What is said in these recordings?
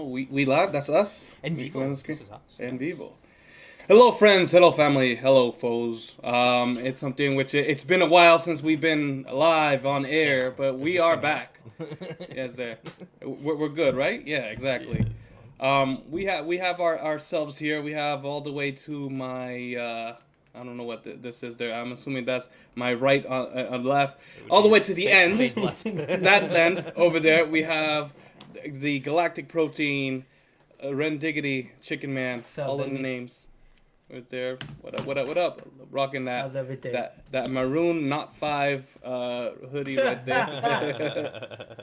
We live. That's us. En We vivo. go on the screen. This is us. En vivo. Hello, friends. Hello, family. Hello, foes. It's something which it's been a while since we've been live on air, but we are back. Yes, there. We're good, right? Yeah, exactly. We have ourselves here. We have all the way to my. I don't know what this is there. I'm assuming that's my right on left. All the way to the end. Stage left. That end over there. We have the Galactic Protein, Ren Diggity, Chicken Man. Sup, All of the baby? names. Right there. What up? What up? What up? Rocking that How's everything? that maroon not 5 hoodie right there.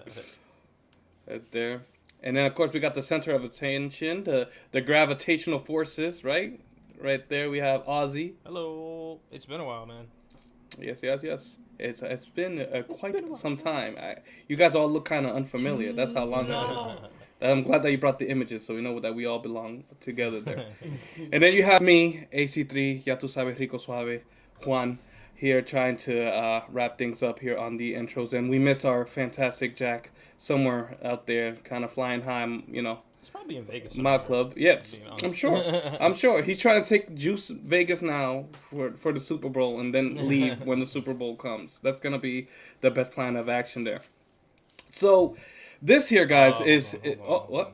That's there. And then of course we got the center of attention, the gravitational forces, right? Right there we have Ozzy. Hello. It's been a while, man. Yes. It's been quite some time. You guys all look kind of unfamiliar. That's how long it is. I'm glad that you brought the images so we know that we all belong together there. And then you have me, AC3, Ya Tu Sabes Rico Suave, Juan, here trying to wrap things up here on the intros. And we miss our fantastic Jack somewhere out there, kind of flying high, It's probably in Vegas. my somewhere, club. Yep, being honest. I'm sure. I'm sure. He's trying to take Juice Vegas now for the Super Bowl and then leave when the Super Bowl comes. That's going to be the best plan of action there. So... This here, guys, guys, what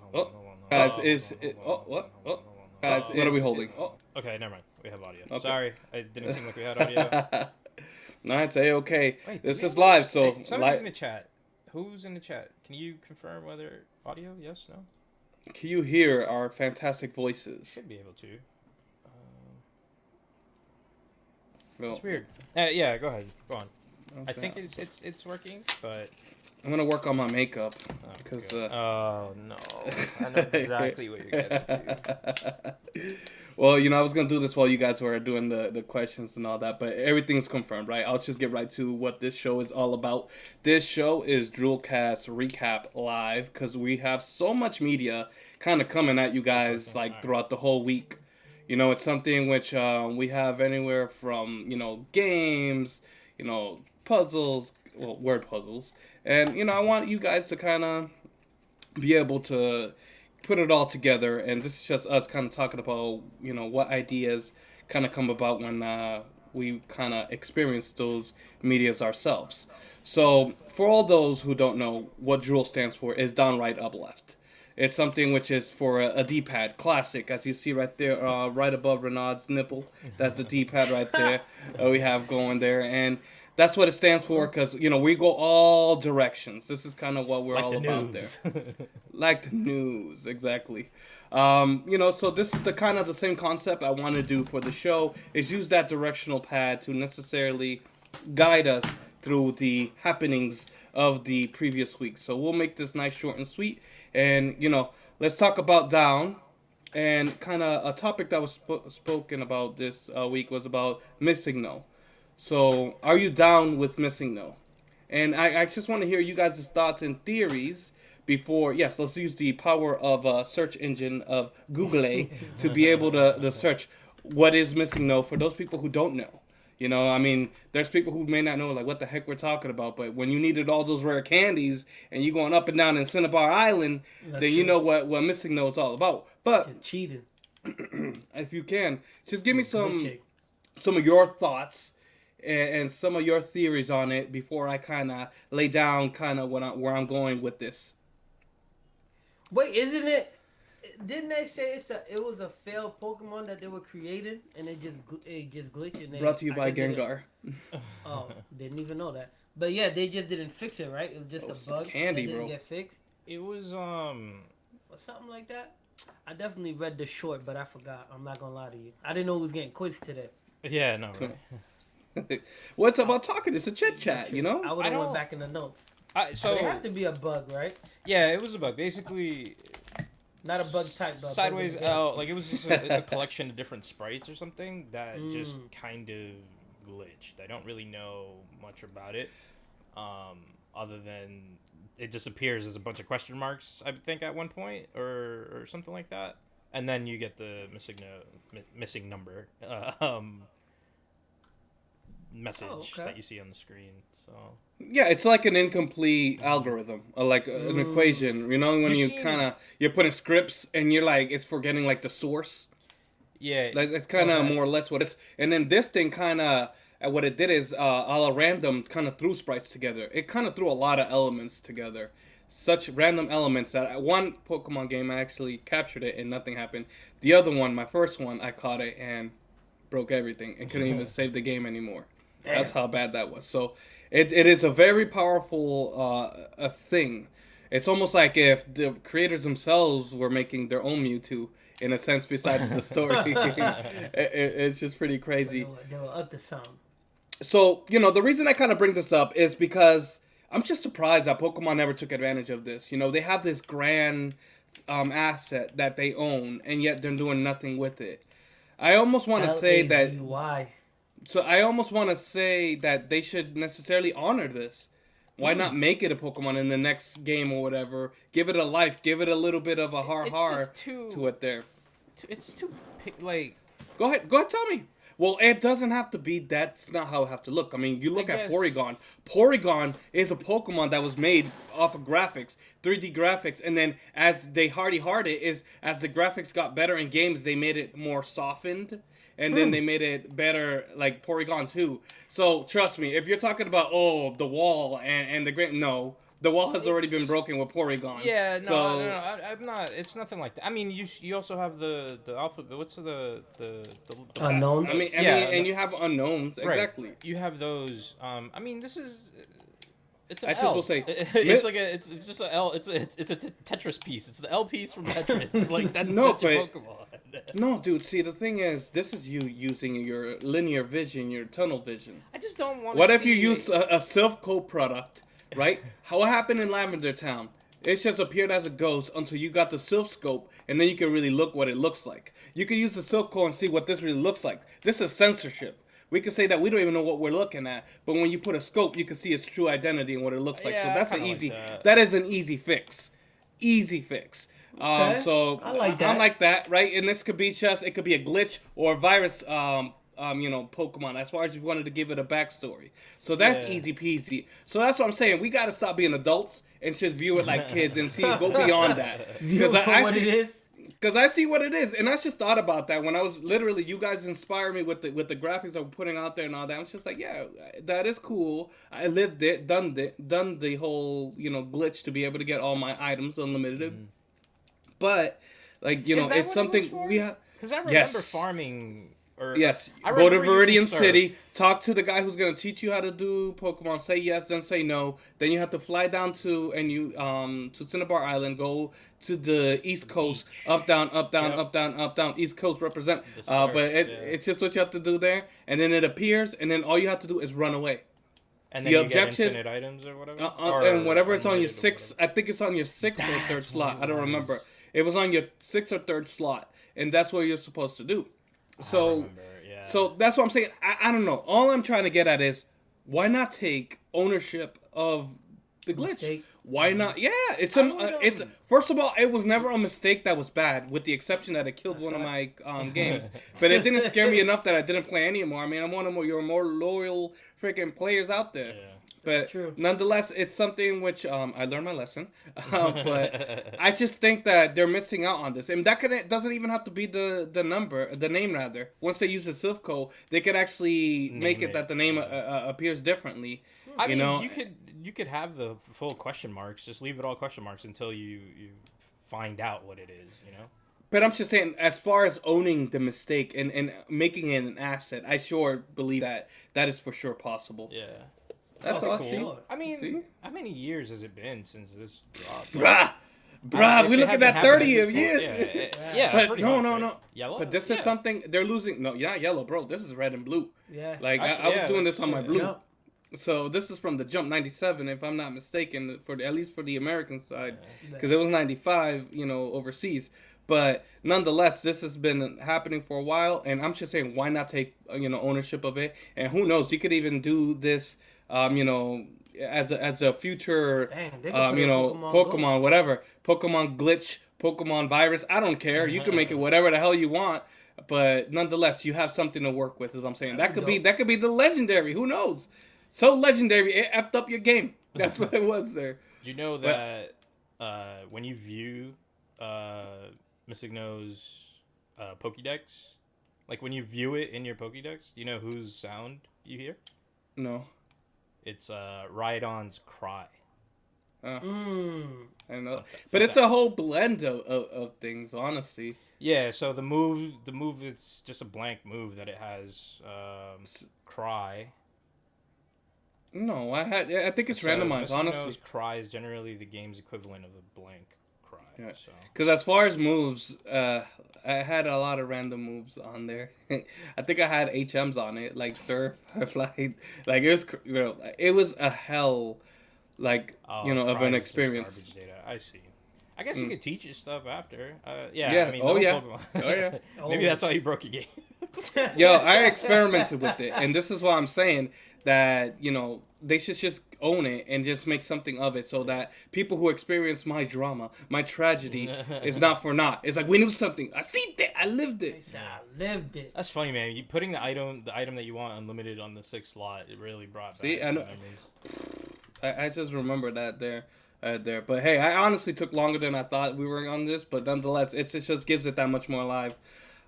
are we holding? Okay, never mind. We have audio. Okay. Sorry, it didn't seem like we had audio. No, I'd say okay. Wait, This we is have- live, so Hey, somebody's in the chat. Who's in the chat? Can you confirm whether audio? Yes, no? can you hear our fantastic voices? Should be able to. Well, It's weird. Yeah, go ahead. Go on. I okay. think it's working, but I'm gonna work on my makeup oh, because. God. Oh no, I know exactly what you're getting to. Well, I was gonna do this while you guys were doing the questions and all that, but everything's confirmed, right? I'll just get right to what this show is all about. This show is Drillcast Recap Live because we have so much media kind of coming at you guys like throughout the whole week. It's something which we have anywhere from games, puzzles, well, word puzzles, and I want you guys to kind of be able to put it all together, and this is just us kind of talking about what ideas kind of come about when we kind of experience those medias ourselves. So for all those who don't know, what Drool stands for is downright up left. It's something which is for a D-pad, classic, as you see right there, right above Renaud's nipple. That's the D-pad right there we have going there, and that's what it stands for because, we go all directions. This is kind of what we're Like all the about news. there. Like the news, exactly. So this is the same concept I want to do for the show, is use that directional pad to necessarily guide us through the happenings of the previous week. So we'll make this nice, short, and sweet. And, let's talk about down. And kind of a topic that was spoken about this week was about missing no. So, are you down with missing no? And I just want to hear you guys' thoughts and theories before, yes, let's use the power of search engine of Google to be able to search what is missing no for those people who don't know. There's people who may not know, like, what the heck we're talking about, but when you needed all those rare candies and you going up and down in Cinnabar Island, then you know what missing no is all about. But Just cheated. if you can, just give me Glitching. some of your thoughts and some of your theories on it before I kind of lay down kind of where I'm going with this. Wait, isn't it? Didn't they say it was a failed Pokemon that they were creating and it just glitched? And Brought to you by Gengar. Oh, didn't even know that. But yeah, they just didn't fix it, right? It was just It was a bug candy, that didn't bro. get fixed It was or something like that. I definitely read the short, but I forgot. I'm not gonna lie to you. I didn't know we was getting quiz today. Yeah, no. Right. Well, it's about talking. It's a chit chat, I would I have went don't- back in the notes. So But it has to be a bug, right? yeah, it was a bug. Basically, Not a bug type bug. sideways bug in the game. out. Like it was just a collection of different sprites or something that just kind of glitched. I don't really know much about it, other than it just appears as a bunch of question marks. I think at one point or something like that, and then you get the missing number. message that you see on the screen. So yeah, it's like an incomplete algorithm, or like an equation. You know, when you're putting scripts and you're like, it's forgetting like the source. yeah, Like, it's kind of more or less what it's. And then this thing kind of, what it did is, a la random, kind of threw sprites together. It kind of threw a lot of elements together. Such random elements that one Pokemon game I actually captured it and nothing happened. The other one, my first one, I caught it and broke everything and couldn't even save the game anymore. That's how bad that was. So it is a very powerful a thing. It's almost like if the creators themselves were making their own Mewtwo, in a sense, besides the story. It's just pretty crazy. They were up to some. So, the reason I kind of bring this up is because I'm just surprised that Pokemon never took advantage of this. They have this grand asset that they own, and yet they're doing nothing with it. I almost want to say that... Why? So I almost want to say that they should necessarily honor this. Why not make it a Pokemon in the next game or whatever? Give it a life. Give it a little bit of a to it there. It's too like. Go ahead. Tell me. Well, it doesn't have to be. That's not how it have to look. I mean, you look at Porygon. Porygon is a Pokemon that was made off of graphics, 3D graphics, and then as they hard it is as the graphics got better in games, they made it more softened. And then they made it better, like Porygon 2. So, trust me, if you're talking about, the wall and the great... No, the wall has already been broken with Porygon. Yeah, no, I'm not... It's nothing like that. I mean, you also have the alpha... What's the unknown? I mean, and you have unknowns, right. exactly. You have those... I mean, this is... It's an I L. just will say... it's like it's just an L. It's a Tetris piece. It's the L piece from Tetris. Like, that's your Pokemon. No, dude, see, the thing is, this is you using your linear vision, your tunnel vision. I just don't want to What if you use a Silph product, right? What happened in Lavender Town? It just appeared as a ghost until you got the Silph Scope, and then you can really look what it looks like. You can use the Silph and see what this really looks like. This is censorship. We can say that we don't even know what we're looking at, but when you put a scope, you can see its true identity and what it looks like. Yeah, so that's that. That is an easy fix. Easy fix. Okay. So I like that. I'm like that, right? And this could be it could be a glitch or a virus, Pokemon, as far as you wanted to give it a backstory. So that's easy peasy. So that's what I'm saying. We got to stop being adults and just view it like kids and go beyond that. View it for what it is. Because I see what it is, and I just thought about that when I was literally. You guys inspired me with the graphics I'm putting out there and all that. I'm just like, yeah, that is cool. I lived it, done the whole glitch to be able to get all my items unlimited. Mm-hmm. But it's something we have. Because I remember farming. Yes, go to Viridian City, talk to the guy who's gonna teach you how to do Pokemon. Say yes, then say no. Then you have to fly down to Cinnabar Island. Go to the East Coast, up down, East Coast represent. But it's just what you have to do there, and then it appears, and then all you have to do is run away. And then you get infinite items or whatever. And whatever it's on your sixth, I think it's on your sixth or third slot. I don't remember. It was on your sixth or third slot, and that's what you're supposed to do. So that's what I'm saying. I don't know. All I'm trying to get at is, why not take ownership of the glitch? Mistake. Why not? Yeah, it's first of all, it was never a mistake that was bad, with the exception that it killed one of my games. But it didn't scare me enough that I didn't play anymore. I mean, I'm one of your more loyal freaking players out there. Yeah. But nonetheless, it's something which I learned my lesson. But I just think that they're missing out on this. And that doesn't even have to be the name rather. Once they use the Silph, they could actually make it that the name appears differently. I mean, you could have the full question marks. Just leave it all question marks until you find out what it is. But I'm just saying, as far as owning the mistake and making it an asset, I sure believe that is for sure possible. Yeah. That's all. Cool. I mean, how many years has it been since this dropped? Bruh, we look at that 30 of years. Yeah, but no. Yellow? But this is something they're losing. No, yeah, yellow, bro. This is red and blue. Yeah. Like, I was doing this on my blue. Yep. So this is from the Jump 97, if I'm not mistaken, at least for the American side, because it was 95, overseas. But nonetheless, this has been happening for a while, and I'm just saying, why not take ownership of it? And who knows, you could even do this. As a future, Pokemon whatever, Pokemon glitch, Pokemon virus. I don't care. You can make it whatever the hell you want. But nonetheless, you have something to work with. As I'm saying, That'd be that could be the legendary. Who knows? So legendary, it effed up your game. That's what it was there. Do you know But that when you view Misigno's Pokédex, like when you view it in your Pokédex, you know whose sound you hear? no, It's Rhydon's cry. I know, Fun but it's fact. a whole blend of things. Honestly, Yeah, so the move, it's just a blank move that it has cry. no, I think it's randomized. Honestly, Misigno's cry is generally the game's equivalent of a blank cry. yeah. So Because as far as moves, I had a lot of random moves on there. I think I had HMs on it, like surf, fly. Like it was a hell, like of an cries is just experience. garbage data. I see. I guess you could teach it stuff after. Yeah, Yeah. I mean, Oh, the yeah. whole Pokemon. Oh, yeah. Maybe that's why you broke your game. Yo, I experimented with it, and this is why I'm saying that they should just own it and just make something of it, so that people who experience my drama, my tragedy, is not for naught. It's like we knew something. I see that. I lived it. I lived it. That's funny, man. You putting the item that you want unlimited on the 6th slot, it really brought back See, I some know. memories. I just remember that there. But hey, I honestly took longer than I thought we were on this, but nonetheless, it just gives it that much more live.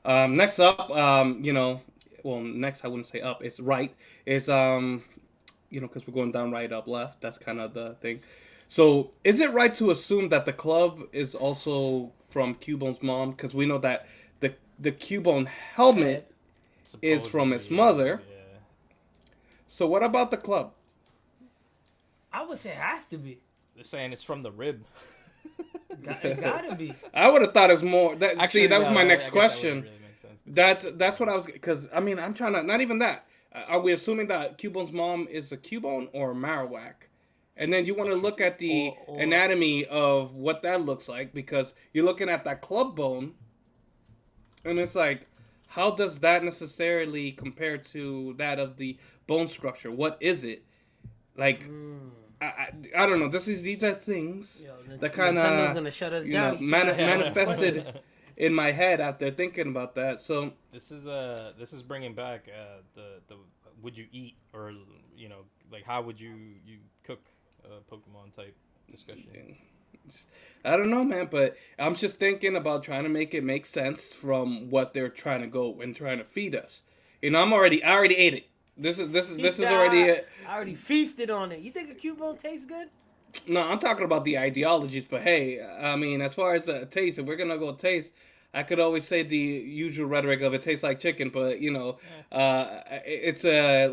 Next up, next I wouldn't say up. It's right. It's because we're going down, right, up, left. That's kind of the thing. So, is it right to assume that the club is also from Cubone's mom? Because we know that the Cubone helmet is from his mother. Yeah. So, what about the club? I would say it has to be. They're saying it's from the rib. It gotta be. I would have thought it's more. Actually, that was no, my I next guess question. That wouldn't really make sense. That's what I was, because I mean I'm trying to, not even that. Are we assuming that Cubone's mom is a Cubone or a Marowak? And then you want to look at the anatomy of what that looks like, because you're looking at that club bone, and it's like, how does that necessarily compare to that of the bone structure? What is it? Like, I don't know. These are things that kind Nintendo's of gonna shut us down. manifested in my head after thinking about that. So This is bringing back the would you eat, or like how would you cook Pokemon type discussion. I don't know, man, but I'm just thinking about trying to make it make sense from what they're trying to go and trying to feed us. I already ate it. This is already it. I already feasted on it. You think a Cubone tastes good? No, I'm talking about the ideologies, but hey, I mean, as far as taste, if we're gonna go taste, I could always say the usual rhetoric of it tastes like chicken, but it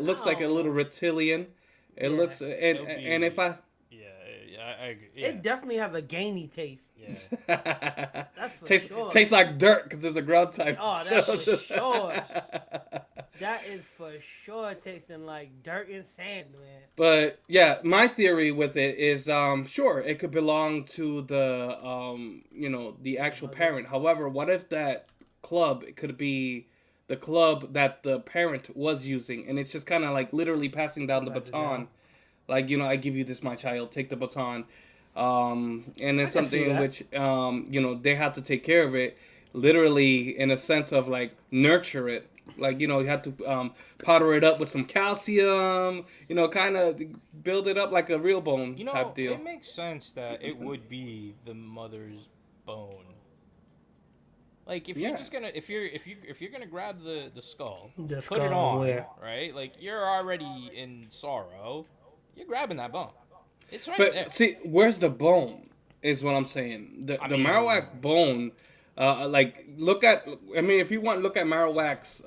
looks like a little reptilian. It looks and if I I agree. Yeah. It definitely have a gamey taste. Yeah. That's for tastes sure. tastes like dirt because there's a ground type. Oh, that's for sure. That is for sure tasting like dirt and sand, man. But yeah, my theory with it is, sure, it could belong to the the actual parent. However, what if that club could be the club that the parent was using, and it's just kind of like literally passing down the baton. Like, I give you this, my child, take the baton. And it's something in which, they have to take care of it, literally in a sense of like nurture it. Like, you have to powder it up with some calcium, kind of build it up like a real bone type deal. It makes sense that it would be the mother's bone. Like, if you're just gonna, if you're gonna grab the skull, put it on, right? Like, you're already in sorrow. You're grabbing that bone. It's right there. But see, where's the bone? Is what I'm saying. The Marowak bone, look at. I mean, if you want, look at Marowak's,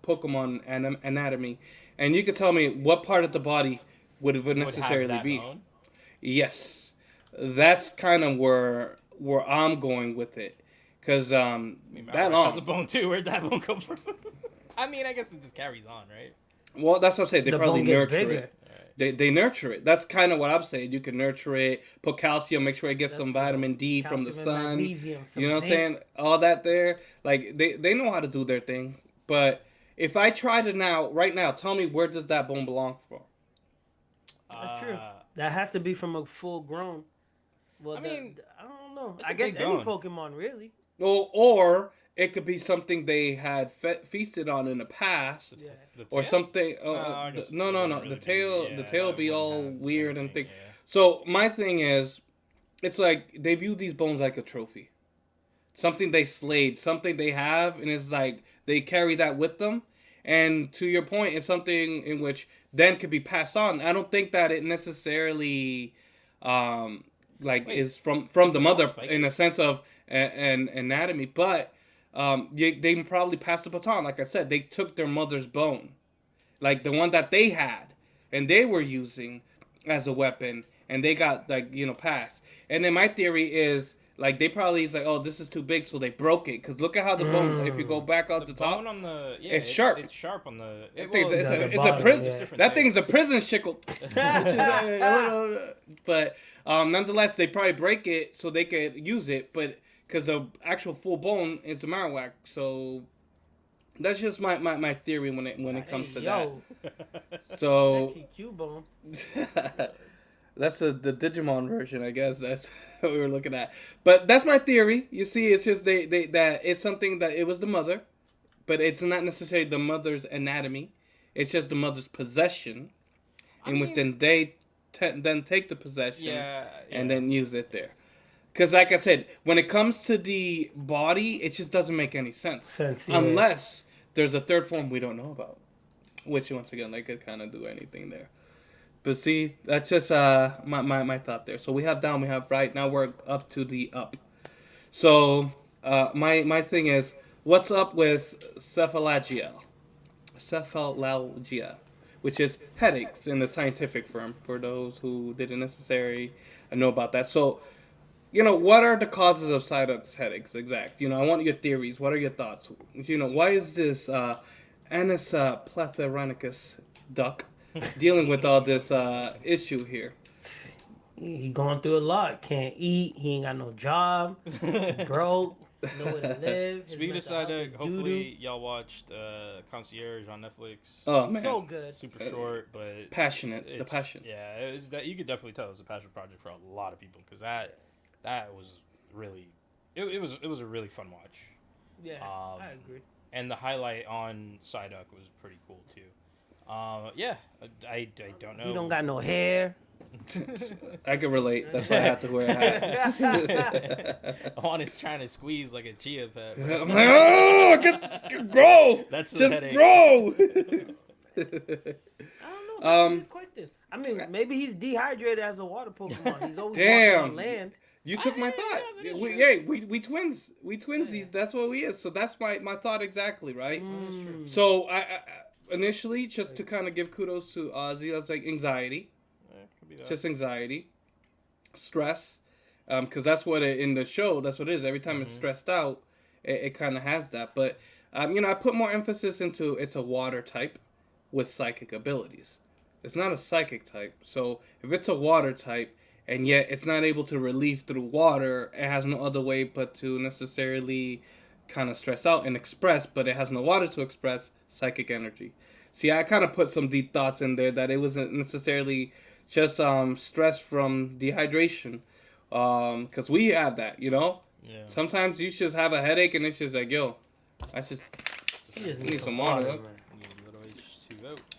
Pokemon anatomy, and you could tell me what part of the body would necessarily be. Bone? Yes, that's kind of where I'm going with it, because that long has a bone too. Where'd that bone come from? I mean, I guess it just carries on, right? Well, that's what I'm saying. They probably nurture it. Right. They nurture it. That's kind of what I'm saying. You can nurture it, put calcium, make sure it gets some vitamin D from the sun. You know what I'm saying? All that there. Like, they know how to do their thing. But if I try to right now, tell me, where does that bone belong from? That's true. That has to be from a full grown. Well, I don't know. I guess any Pokemon, really. Or it could be something they had feasted on in the past, or tail? something. No. Really The tail be wouldn't all have weird and anything, thing. So my thing is, it's like they view these bones like a trophy, something they slayed, something they have, and it's like they carry that with them. And to your point, it's something in which then could be passed on. I don't think that it necessarily, um, is from the mother in a sense of an anatomy, but they probably passed the baton. Like I said, they took their mother's bone, like the one that they had, and they were using as a weapon, and they got passed. And then my theory is like they probably is like, oh, this is too big, so they broke it. Cause look at how the bone. If you go back out the top, bone on the it's sharp. It's sharp on the. It's a prison. That thing's a prison shickle. Which is a little, but nonetheless, they probably break it so they could use it. But because the actual full bone is the marowak, so that's just my theory when it comes to that. So Q-bone. That's the Digimon version, I guess. That's what we were looking at. But that's my theory. You see, it's just they that it's something that it was the mother, but it's not necessarily the mother's anatomy. It's just the mother's possession, which then they then take the possession and then use it there. Because, like I said, when it comes to the body, it just doesn't make any sense. Unless there's a third form we don't know about. Which, once again, they could kind of do anything there. But see, that's just my thought there. So we have down, we have right. Now we're up to the up. So my thing is, what's up with cephalalgia, which is headaches in the scientific term for those who didn't necessarily know about that. So, what are the causes of Psyduck's headaches? Exact. I want your theories. What are your thoughts? Why is this Anis plethoronicus duck dealing with all this issue here? He going through a lot. Can't eat. He ain't got no job. Broke. Nowhere to live. Speaking of Psyduck, hopefully y'all watched Concierge on Netflix. Oh man, so good. Super short, but passionate. The passion. Yeah, it's that you could definitely tell it was a passion project for a lot of people because that was really it was a really fun watch. Yeah, I agree. And the highlight on Psyduck was pretty cool too. Yeah, I don't know. He don't got no hair. I can relate. That's why I have to wear a hat. On is trying to squeeze like a chia pet. I'm like, oh, grow. That's just headache. Grow. I don't know. That's a good question. I mean, maybe he's dehydrated as a water Pokemon. He's always walking on land. You took my thought. We twins. We twinsies. That's what we is. So that's my thought exactly, right? So I initially, just to kind of give kudos to Ozzy, I was like anxiety. Just anxiety, stress, because that's what in the show, that's what it is. Every time it's stressed out, it kind of has that. But, I put more emphasis into it's a water type with psychic abilities. It's not a psychic type. So if it's a water type and yet it's not able to relieve through water, it has no other way but to necessarily kind of stress out and express, but it has no water to express psychic energy. See, I kind of put some deep thoughts in there that it wasn't necessarily just stress from dehydration, because we have that, Yeah. Sometimes you just have a headache and it's just like, yo, I just need some water.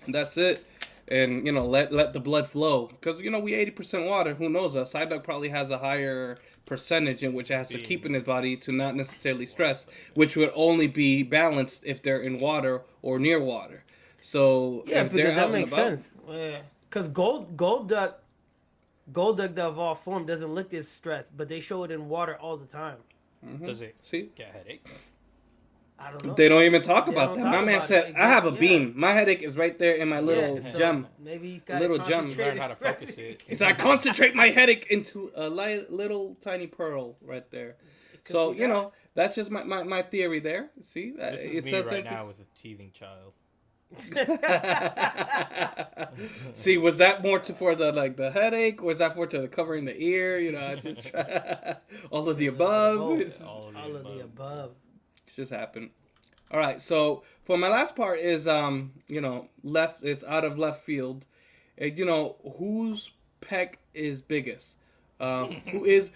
And that's it. And let the blood flow, because we 80% water. Who knows? A Psyduck probably has a higher percentage in which it has to keep in his body to not necessarily stress, which would only be balanced if they're in water or near water. So yeah, if they're because out that makes and about, sense. Yeah. Because Golduck that evolved form doesn't look this stressed, but they show it in water all the time. Mm-hmm. Does it get a headache? I don't know. They don't even talk about that. My man said, "I have a beam. My headache is right there in my little gem. Maybe he's got little gem. Learn how to focus it. He's like, concentrate my headache into a little tiny pearl right there. So that's just my theory there. See, this is me right now with a teething child. See, was that more for the headache? Was that for covering the ear? Just all of the above. All of the above. It's just happened. All right. So for my last part is left is out of left field. Whose peck is biggest? Who is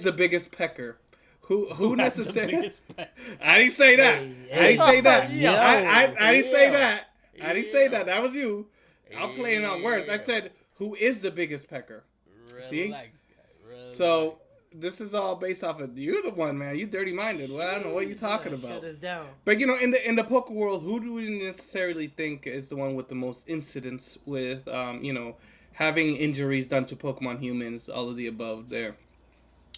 the biggest pecker? who That's the necessarily? biggest pet. I didn't say that. I didn't say that. Yo. I didn't say Yo. that. I didn't say Yo. that. That was you. I'm playing on words. I Yo. said, who is the biggest pecker? See? Relax, guy. Relax. So this is all based off of you're the one, man. You dirty minded. Well, I don't know what you're talking about. Shut us down. But you know, in the poker world, who do we necessarily think is the one with the most incidents with having injuries done to Pokemon humans, all of the above there.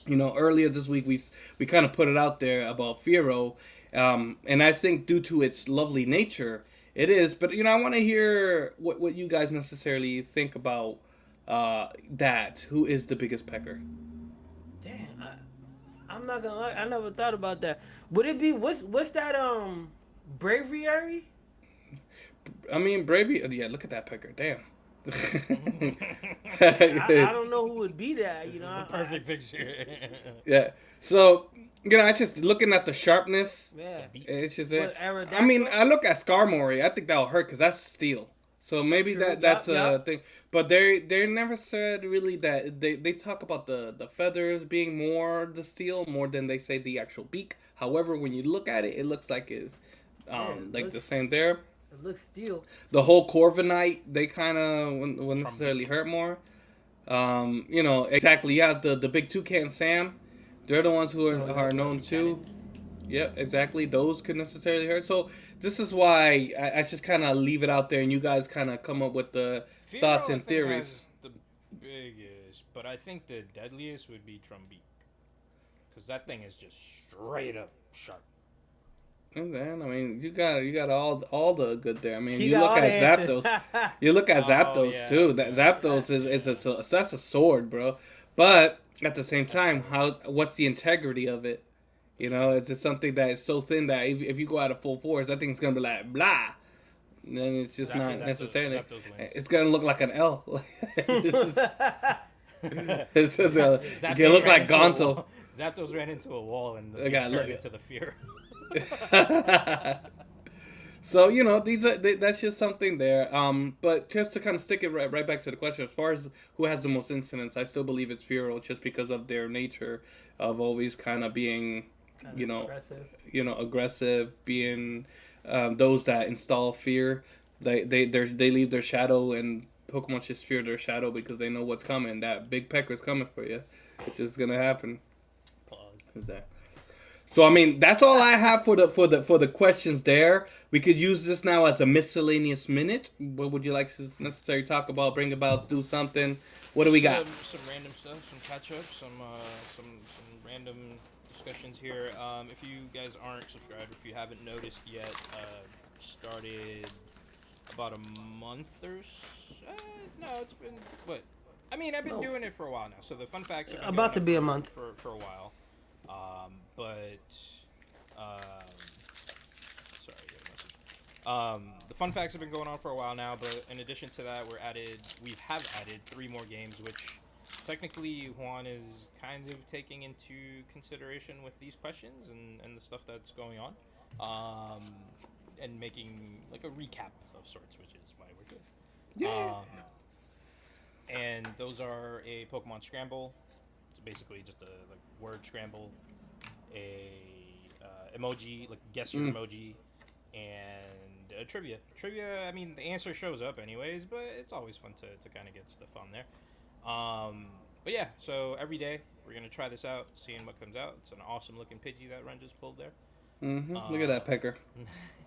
You know, earlier this week we kind of put it out there about Fearow, and I think due to its lovely nature, it is. But you know, I want to hear what you guys necessarily think about that. Who is the biggest pecker? Damn, I'm not gonna lie. I never thought about that. Would it be what's that bravery? I mean, Bravey. Yeah, look at that pecker. Damn. I don't know who would be that. This is the perfect picture. Yeah. So, you know, it's just looking at the sharpness. Yeah. It's just What, it. Aerodactyl? I mean, I look at Skarmory. I think that'll hurt because that's steel. So maybe True. that's Yup, a thing. But they never said really that they talk about the feathers being more the steel more than they say the actual beak. However, when you look at it, it looks like it's like the same there. It looks steel. The whole Corviknight, they kind of wouldn't necessarily hurt more. You know, exactly. You have the big toucan Sam. They're the ones who are known too. Yep, exactly. Those could necessarily hurt. So this is why I just kind of leave it out there, and you guys kind of come up with the Fearow, thoughts I and think, theories. has the biggest, but I think the deadliest would be Trumbeak, because that thing is just straight up sharp. And then I mean, you got all the good there. I mean, He you got look all at the answers. Zapdos. You look at Zapdos yeah. too. That Zapdos is that's a sword, bro. But at the same time, what's the integrity of it? You know, it's just something that is so thin that if you go out of full force, that thing's gonna be like blah. And then it's just not necessarily. Zapdos wins. It's gonna look like an L. It's just Zapdos you look ran like into a Gonzo. wall. Zapdos ran into a wall and I gotta turned look- into the fear. So you know that's just something there. But just to kind of stick it right back to the question, as far as who has the most incidents, I still believe it's Fearow, just because of their nature of always kind of being, aggressive, being those that install fear. They leave their shadow, and Pokemon just fear their shadow because they know what's coming. That big pecker's coming for you. It's just gonna happen. So I mean, that's all I have for the questions there. We could use this now as a miscellaneous minute. What would you like to necessarily talk about, bring about, do something? What do we got? Some random stuff, some catch up, some random discussions here. If you guys aren't subscribed, if you haven't noticed yet, started about a month or so. No, it's been what? I mean, I've been doing it for a while now. So the fun facts have been About to going be on a month for a while. The fun facts have been going on for a while now, but in addition to that, we have added 3 more games, which technically Juan is kind of taking into consideration with these questions and the stuff that's going on, and making like a recap of sorts, which is why we're good. Yeah. And those are a Pokemon Scramble. It's basically just a word scramble, a emoji, like guess your emoji, and a trivia. Trivia, I mean, the answer shows up anyways, but it's always fun to kind of get stuff on there. But yeah, so every day we're going to try this out, seeing what comes out. It's an awesome looking Pidgey that Ren just pulled there. Look at that pecker.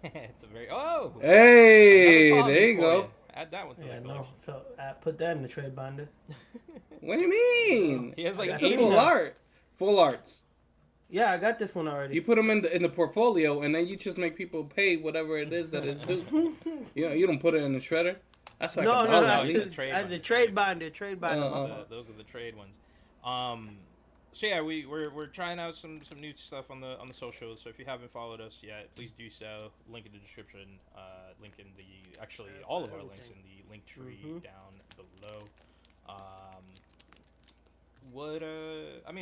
It's a very... Oh! Hey, another there you for go. Add that one to the collection. No. So I put that in the trade binder. What do you mean? He has like It's 80 full now. art. Full arts. Yeah, I got this one already. You put them in the portfolio, and then you just make people pay whatever it is that is due. You don't put it in the shredder. That's like no, a no, dollar. it's a as trade a binder. trade binder. Trade binder. Those are the trade ones. So yeah, we're trying out some new stuff on the socials. So if you haven't followed us yet, please do so. Link in the description. Link in all of our links in the link tree down below.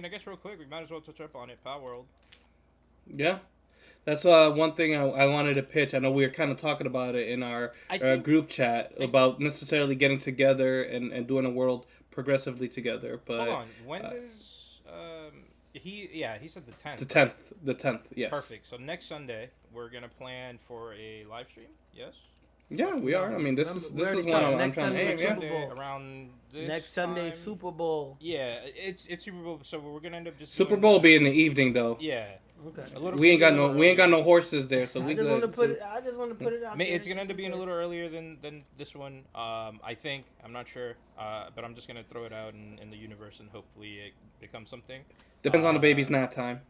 I guess real quick, we might as well touch up on it. Power World. Yeah. That's one thing I wanted to pitch. I know we were kind of talking about it in our group chat about necessarily getting together and doing a world progressively together. But hold on, when does he said the 10th. The tenth. Yes. Perfect. So next Sunday we're gonna plan for a live stream. Yes. Yeah, we are. I mean, this is one I'm next trying to Sunday, aim. Yeah. Super Bowl. Around this Next Sunday, time. Super Bowl. Yeah, it's Super Bowl, so we're gonna end up just Super doing Bowl the- be in the evening though. Yeah, Okay. a little. We ain't got earlier. no horses there, so I we just want to good. put it. I just want to put it out. It's gonna end up being a little earlier than this one. I think I'm not sure, but I'm just gonna throw it out in the universe and hopefully it becomes something. Depends on the baby's nap time.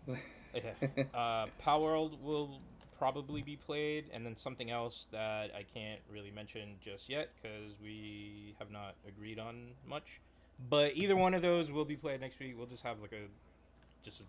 Power World will probably be played, and then something else that I can't really mention just yet because we have not agreed on much. But either one of those will be played next week. We'll just have like a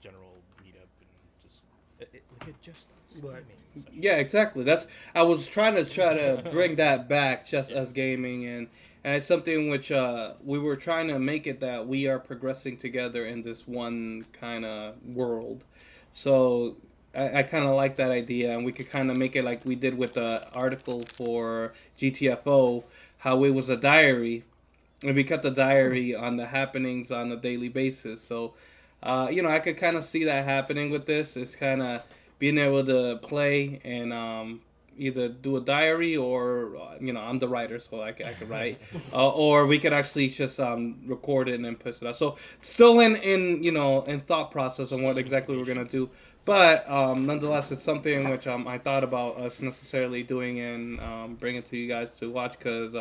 general meetup and just like a just us Right. gaming session. Yeah, exactly. I was trying to bring that back, just us gaming, and it's something which we were trying to make it that we are progressing together in this one kind of world. So I kind of like that idea, and we could kind of make it like we did with the article for GTFO, how it was a diary, and we kept the diary on the happenings on a daily basis. So, I could kind of see that happening with this. It's kind of being able to play and either do a diary or, I'm the writer, so I could write. Or we could actually just record it and then push it out. So still in thought process on what exactly we're going to do. But nonetheless, it's something which I thought about us necessarily doing and bringing to you guys to watch because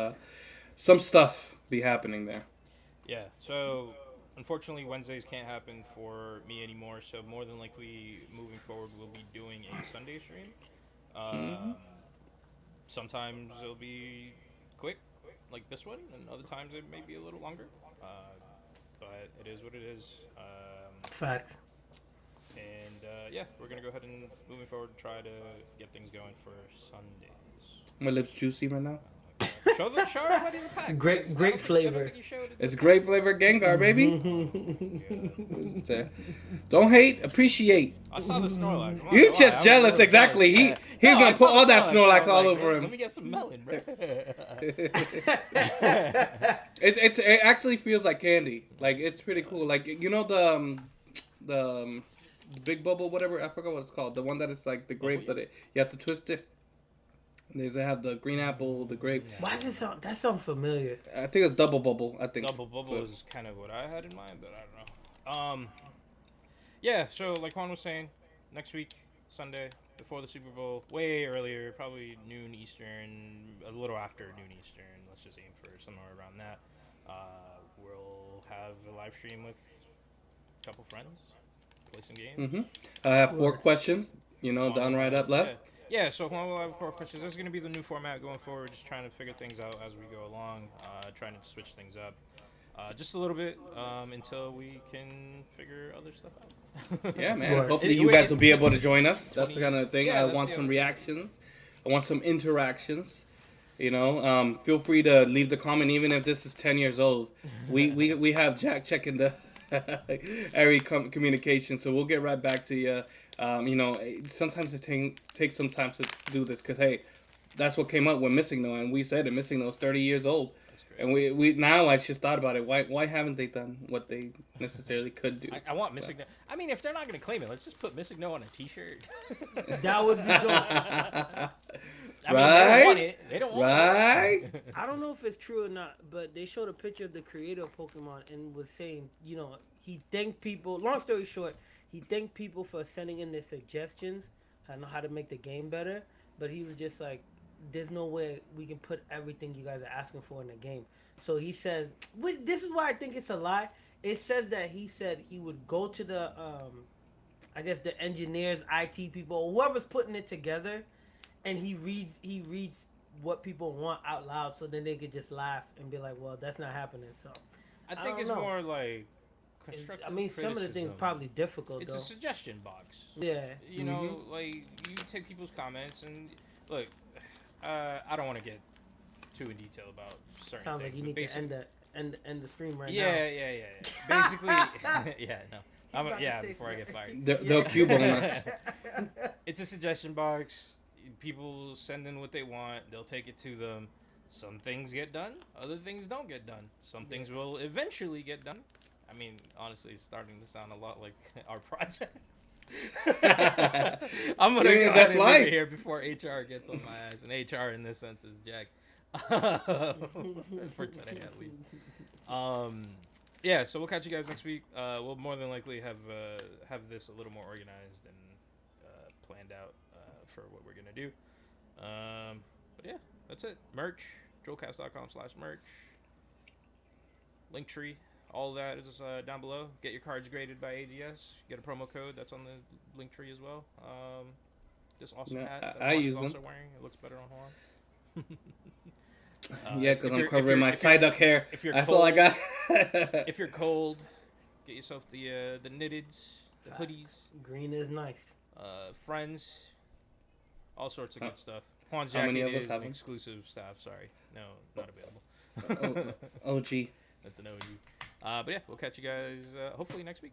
some stuff be happening there. Yeah, so unfortunately Wednesdays can't happen for me anymore, so more than likely moving forward we'll be doing a Sunday stream. Sometimes it'll be quick, like this one, and other times it may be a little longer. But it is what it is. Facts. And we're gonna go ahead and moving forward try to get things going for Sundays. My lips juicy right now. Show everybody the pack. Great flavor. It's great flavor Gengar, baby. Don't hate, appreciate. I saw the Snorlax. You just jealous, exactly. He's gonna put all that Snorlax all over him. Let me get some melon, bro. It actually feels like candy. Like it's pretty cool. Like the big bubble, whatever, I forgot what it's called. The one that is like the grape, but you have to twist it. They have the green apple, the grape. Why does it sound? That sounds familiar. I think it's double bubble. I think Double bubble is kind of what I had in mind, but I don't know. Yeah. So like Juan was saying, next week Sunday before the Super Bowl, way earlier, probably noon Eastern, a little after noon Eastern. Let's just aim for somewhere around that. We'll have a live stream with a couple friends, play some games. I have 4 questions. Down, right, up, left. Yeah, so Juan will have 4 questions. This is going to be the new format going forward, just trying to figure things out as we go along, trying to switch things up just a little bit until we can figure other stuff out. Yeah, man. Right. Hopefully you guys will be able to join us. That's the kind of thing. Yeah, I want some reactions. I want some interactions. Feel free to leave the comment, even if this is 10 years old. We have Jack checking the every communication, so we'll get right back to you. Sometimes it takes some time to do this because hey, that's what came up with Missing No, and we said it. Missing No is 30 years old, and we now I just thought about it. Why haven't they done what they necessarily could do? I want Missing No. I mean, if they're not going to claim it, let's just put Missing No on a T-shirt. That would be dope. I mean, they don't want it. They don't want it. I don't know if it's true or not, but they showed a picture of the creator of Pokemon and was saying, he thanked people. Long story short, he thanked people for sending in their suggestions on how to make the game better. But he was just like, there's no way we can put everything you guys are asking for in the game. So he said, this is why I think it's a lie. It says that he said he would go to the, I guess the engineers, IT people, or whoever's putting it together, and he reads what people want out loud, so then they could just laugh and be like, well, that's not happening. So I think it's more like constructive some of the things probably difficult. It's though. A suggestion box. Yeah. Like you take people's comments and look. I don't want to get too in detail about certain Sounds things. like you need to end the stream right now. Yeah. Basically, yeah, no. Before I get fired. They'll cube on us. It's a suggestion box. People send in what they want. They'll take it to them. Some things get done. Other things don't get done. Some things will eventually get done. I mean, honestly, it's starting to sound a lot like our project. I'm gonna go ahead and leave it here before HR gets on my ass, and HR in this sense is Jack. For today, at least. Yeah, so we'll catch you guys next week. We'll more than likely have this a little more organized and planned out for what we're gonna do. But yeah, that's it. Merch, joelcast.com/merch. Linktree, all that is down below. Get your cards graded by AGS. Get a promo code that's on the Linktree as well. This awesome hat that I Juan use is also them. wearing. It looks better on Juan. Yeah, because I'm covering my side duck hair. That's cold, all I got. If you're cold, get yourself the knitteds, the hoodies. Green is nice. Friends, all sorts of good stuff. Juan's How many jacket of us is have an them? exclusive staff. Sorry, no, not available. OG. That's an OG. But yeah, we'll catch you guys hopefully next week.